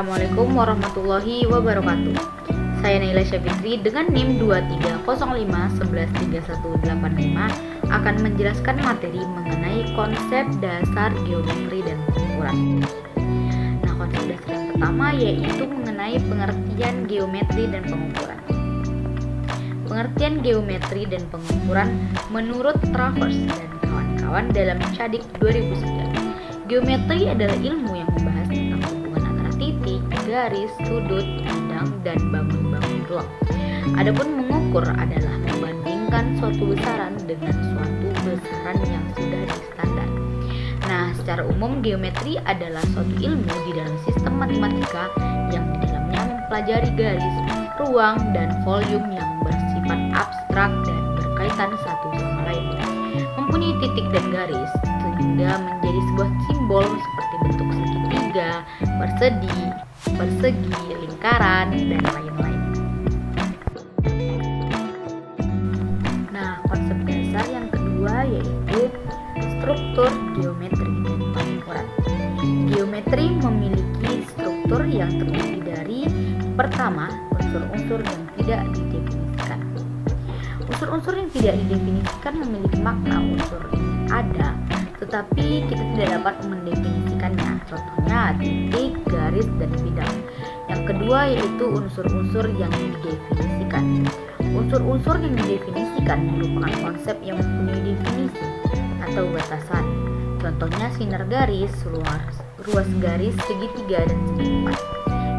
Assalamualaikum warahmatullahi wabarakatuh. Saya Naila Syafitri dengan NIM 2305113185 akan menjelaskan materi mengenai konsep dasar geometri dan pengukuran. Nah, konsep dasar yang pertama yaitu mengenai pengertian geometri dan pengukuran. Pengertian geometri dan pengukuran menurut Travers dan kawan-kawan dalam CADIK 2009. Geometri adalah ilmu yang membahas tentang hubungan antara titik, garis, sudut, bidang, dan bangun-bangun ruang. Adapun mengukur adalah membandingkan suatu besaran dengan suatu besaran yang sudah distandar. Nah, secara umum geometri adalah suatu ilmu di dalam sistem matematika yang di dalamnya mempelajari garis, ruang, dan volume yang bersifat abstrak dan berkaitan satu sama lain. Mempunyai titik dan garis sehingga menjadi sebuah simbol seperti bentuk segitiga, persegi, lingkaran, dan lain-lain. Nah, konsep dasar yang kedua yaitu struktur geometri dan pengukuran. Geometri memiliki struktur yang terdiri dari pertama, unsur-unsur yang tidak didefinisikan. Unsur-unsur yang tidak didefinisikan memiliki makna unsur ini ada, tetapi kita tidak dapat mendefinisikannya. Contohnya titik, garis, dan bidang. Yang kedua yaitu unsur-unsur yang didefinisikan. Unsur-unsur yang didefinisikan merupakan konsep yang mempunyai definisi atau batasan. Contohnya sinar garis, ruas garis, segitiga, dan segi empat.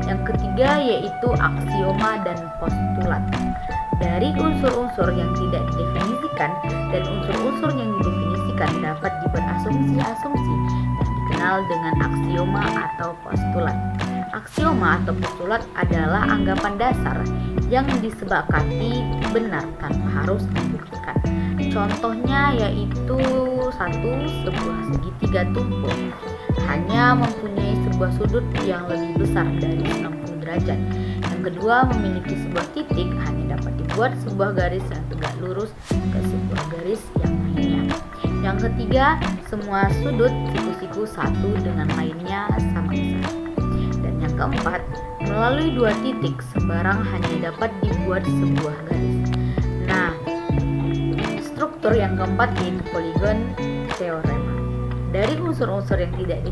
Yang ketiga yaitu aksioma dan postulat. Dari unsur-unsur yang tidak didefinisikan dan unsur-unsur yang didefinisikan dapat dibuat asumsi-asumsi yang dikenal dengan aksioma atau postulat. Aksioma atau postulat adalah anggapan dasar yang disepakati benar tanpa harus dibuktikan. Contohnya yaitu sebuah segitiga tumpul hanya mempunyai sebuah sudut yang lebih besar dari 60 derajat. Yang kedua, memiliki sebuah titik hanya dapat dibuat sebuah garis yang tegak lurus ke sebuah garis yang lainnya. Yang ketiga, semua sudut siku-siku satu dengan lainnya sama besar. Dan yang keempat, melalui dua titik sembarang hanya dapat dibuat sebuah garis. Nah, struktur yang keempat yaitu poligon teorema. Dari unsur-unsur yang tidak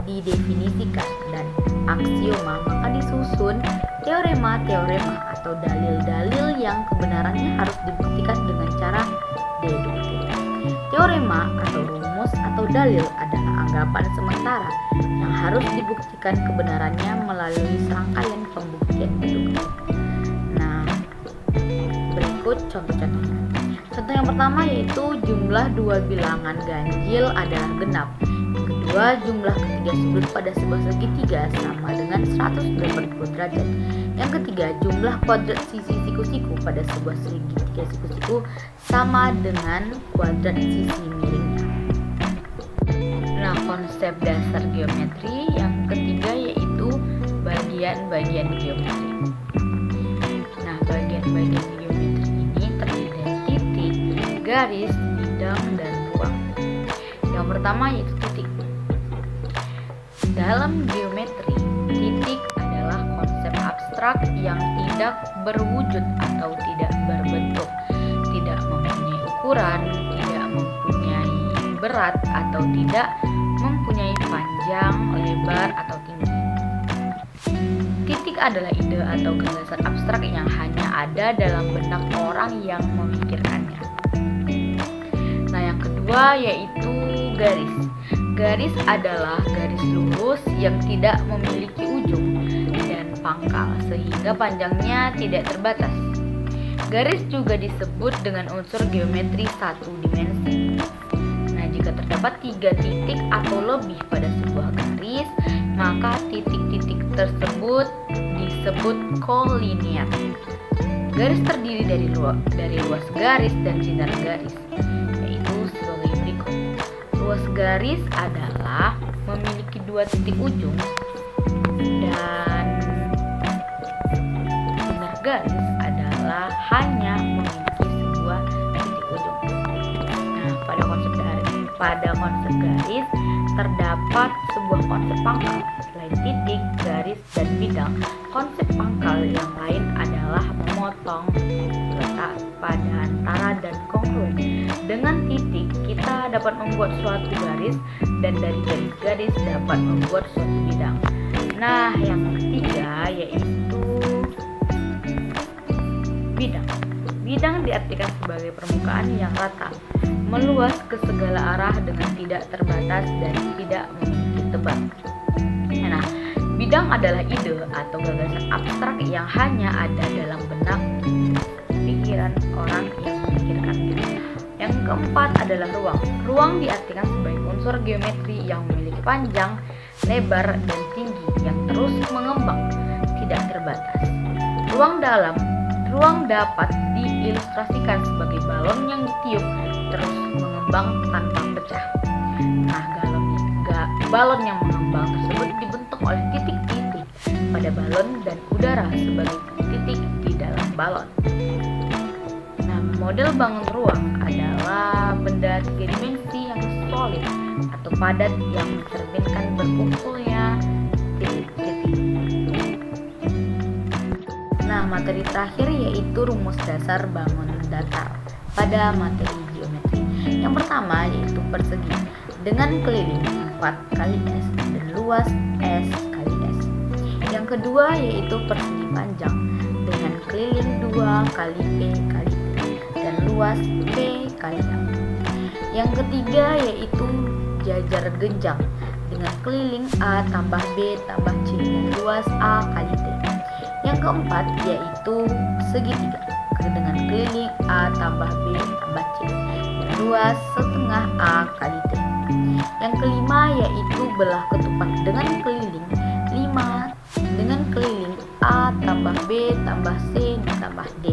didefinisikan dan aksioma, maka disusun teorema-teorema atau dalil-dalil yang kebenarannya harus dibuktikan dengan cara deduktif. Teorema atau rumus atau dalil adalah anggapan sementara yang harus dibuktikan kebenarannya melalui serangkaian pembuktian deduktif. Nah, berikut contoh-contohnya. Contoh yang pertama yaitu jumlah dua bilangan ganjil adalah genap. Yang kedua, jumlah ketiga sudut pada sebuah segitiga sama dengan 180 derajat. Yang ketiga, jumlah kuadrat sisi siku-siku pada sebuah segitiga siku-siku sama dengan kuadrat sisi miringnya. Nah, konsep dasar geometri yang ketiga yaitu bagian-bagian geometri. Nah, bagian-bagian geometri ini terdiri dari titik, garis, bidang, dan ruang. Yang pertama yaitu titik. Dalam geometri, titik adalah konsep abstrak yang tidak berwujud atau tidak berbentuk, tidak mempunyai ukuran, tidak mempunyai berat atau tidak mempunyai panjang, lebar, atau tinggi. Titik adalah ide atau gagasan abstrak yang hanya ada dalam benak orang yang memikirkannya. Nah, yang kedua yaitu garis. Garis adalah garis lurus yang tidak memiliki ujung dan pangkal sehingga panjangnya tidak terbatas. Garis juga disebut dengan unsur geometri satu dimensi. Nah, jika terdapat 3 titik atau lebih pada sebuah garis, maka titik-titik tersebut disebut kolinear. Garis terdiri dari ruas garis dan sinar garis, yaitu sebagai berikut. Ruas garis adalah memiliki 2 titik ujung dan sinar garis adalah hanya memiliki sebuah titik ujung. Nah, pada konsep garis terdapat sebuah konsep pangkal. Selain titik, garis, dan bidang, konsep pangkal yang lain adalah memotong, letak pada antara, dan kongruen. Dengan titik, kita dapat membuat suatu garis, dan dari garis-garis dapat membuat suatu bidang. Nah, yang ketiga yaitu bidang. Bidang diartikan sebagai permukaan yang rata, meluas ke segala arah dengan tidak terbatas dan tidak memiliki tebal. Nah, bidang adalah ide atau gagasan abstrak yang hanya ada dalam benak pikiran orang yang memikirkannya. Yang keempat adalah ruang. Ruang diartikan sebagai unsur geometri yang memiliki panjang, lebar, dan tinggi yang terus mengembang, tidak terbatas. Ruang dapat diilustrasikan sebagai balon yang ditiup terus mengembang tanpa pecah. Nah, balon yang mengembang tersebut dibentuk oleh titik-titik pada balon dan udara sebagai titik di dalam balon. Nah, model bangun ruang adalah benda tiga dimensi yang solid atau padat yang mencerminkan berkumpulnya titik-titik. Nah, materi terakhir yaitu rumus dasar bangun datar pada materi geometri. Yang pertama yaitu persegi dengan keliling 4 kali S dan luas S kali S. Yang kedua yaitu persegi panjang dengan keliling 2 kali P kali T dan luas P kali A. Yang ketiga yaitu jajar genjang dengan keliling A tambah B tambah C dan luas A kali T. Yang keempat yaitu segitiga dengan keliling A tambah B tambah C dan luas setengah A kali T. Yang kelima yaitu belah ketupat dengan keliling 5 dengan keliling A tambah B tambah C tambah D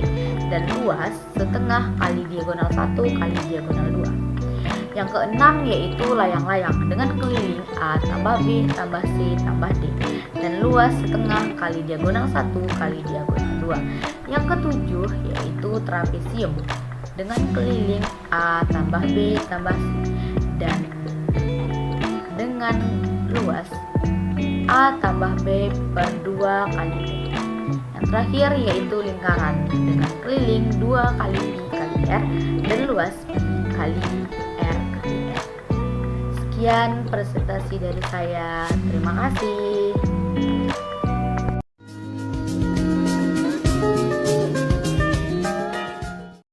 dan luas setengah kali diagonal 1 kali diagonal 2. Yang keenam yaitu layang-layang dengan keliling A tambah B tambah C tambah D dan luas setengah kali diagonal 1 kali diagonal 2. Yang ketujuh yaitu trapesium dengan keliling A tambah B tambah C dan dengan luas A tambah B per 2 kali D. Yang terakhir yaitu lingkaran dengan keliling 2 kali Pi kali R dan luas Pi kali R kali R. Sekian presentasi dari saya. Terima kasih.